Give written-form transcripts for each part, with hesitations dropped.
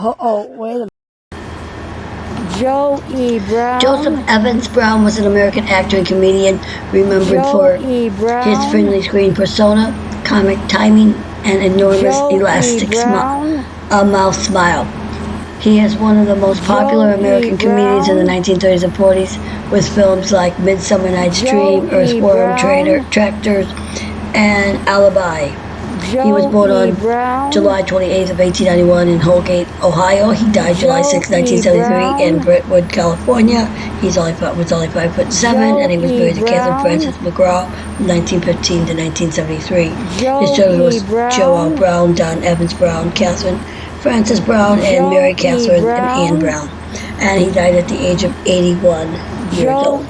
Wait a minute. Joe E. Brown. Joseph Evans Brown was an American actor and comedian remembered for his friendly screen persona, comic timing, and enormous elastic mouth smile. He is one of the most popular American comedians in the 1930s and 40s, with films like Midsummer Night's Dream, Earthworm, Tractors, and Alibi. He was born on July 28th of 1891 in Holgate, Ohio. He died July 6, 1973 in Brentwood, California. He was only 5'7", and he was married to Catherine Frances McGraw from 1915 to 1973. His children was Joel Brown, Don Evans Brown, Catherine Frances Brown, and Mary Catherine and Anne Brown. And he died at the age of 81 years old.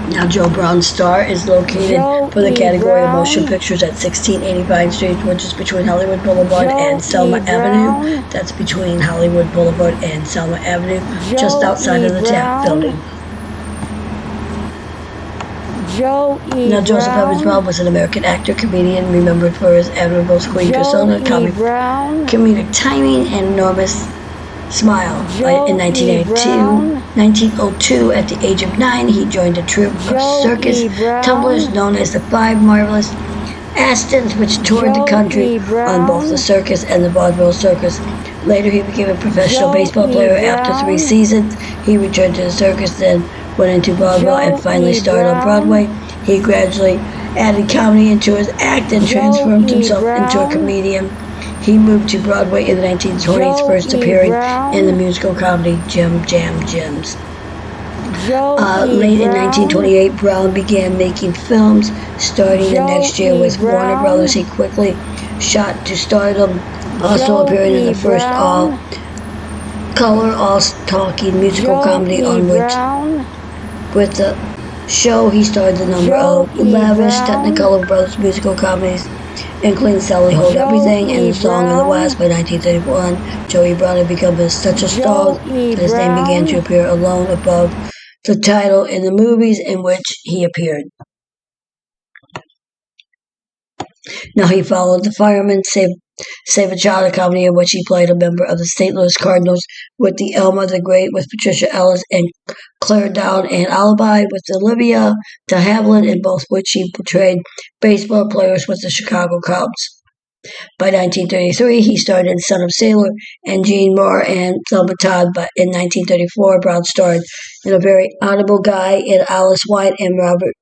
Now, Joe Brown's Star is located for the category of motion pictures at 1680 Vine Street, which is between Hollywood Boulevard and Selma Avenue. That's between Hollywood Boulevard and Selma Avenue, just outside of the Taft Building. Now, Joseph Evans Brown was an American actor, comedian, remembered for his admirable screen persona, comedic timing, and enormous smile. In 1902, at the age of 9, he joined a troupe of circus tumblers known as the Five Marvelous Astons, which toured the country on both the circus and the vaudeville circus. Later, he became a professional baseball player. After 3 seasons, he returned to the circus, then went into vaudeville, and finally starred on Broadway. He gradually added comedy into his act and transformed himself into a comedian. He moved to Broadway in the 1920s, first appearing in the musical comedy Jim Jam Jims. Late in 1928, Brown began making films. Starting the next year with Warner Brothers, he quickly shot to stardom, also appearing in the first all-color, all-talking musical comedy on which, with the show, he starred in a number of lavish Technicolor Brothers musical comedies, including Sally Hold Everything and The Song of the West. By 1931, Joey Brown had become such a star that his name began to appear alone above the title in the movies in which he appeared. Now, he followed The Fireman, Save a Child, a comedy in which he played a member of the St. Louis Cardinals, with the Elma the Great with Patricia Ellis and Claire Down, and Alibi with Olivia de Havilland, in both which he portrayed baseball players with the Chicago Cubs. By 1933, he starred in Son of Sailor and Jean Moore and Thelma Todd. But in 1934, Brown starred in A Very Honorable Guy in Alice White and Robert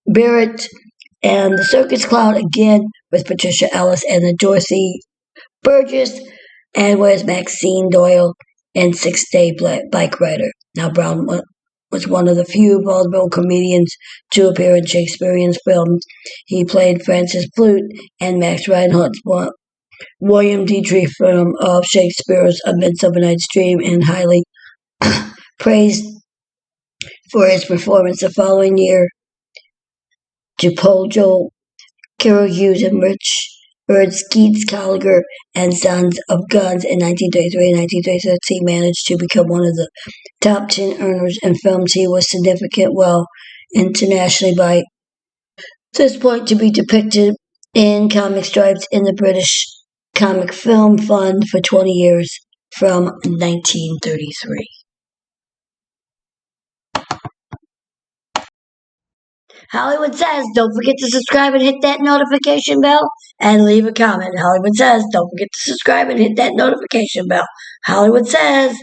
Barrett, and The Circus Clown, again with Patricia Ellis and the Dorothy Burgess, and was Maxine Doyle in 6 Day Bike Rider. Now, Brown was one of the few vaudeville comedians to appear in Shakespearean films. He played Francis Flute and Max Reinhardt's William Dietrich film of Shakespeare's A Midsummer Night's Dream, and highly praised for his performance the following year to Joel Carol Hughes and Richard Skeets Colliger and Sons of Guns in 1933 and 1936. He managed to become one of the top 10 earners in films. He was significant well internationally by this point to be depicted in comic strips in the British Comic Film Fund for 20 years from 1933. Hollywood Says, don't forget to subscribe and hit that notification bell and leave a comment. Hollywood Says, don't forget to subscribe and hit that notification bell. Hollywood Says.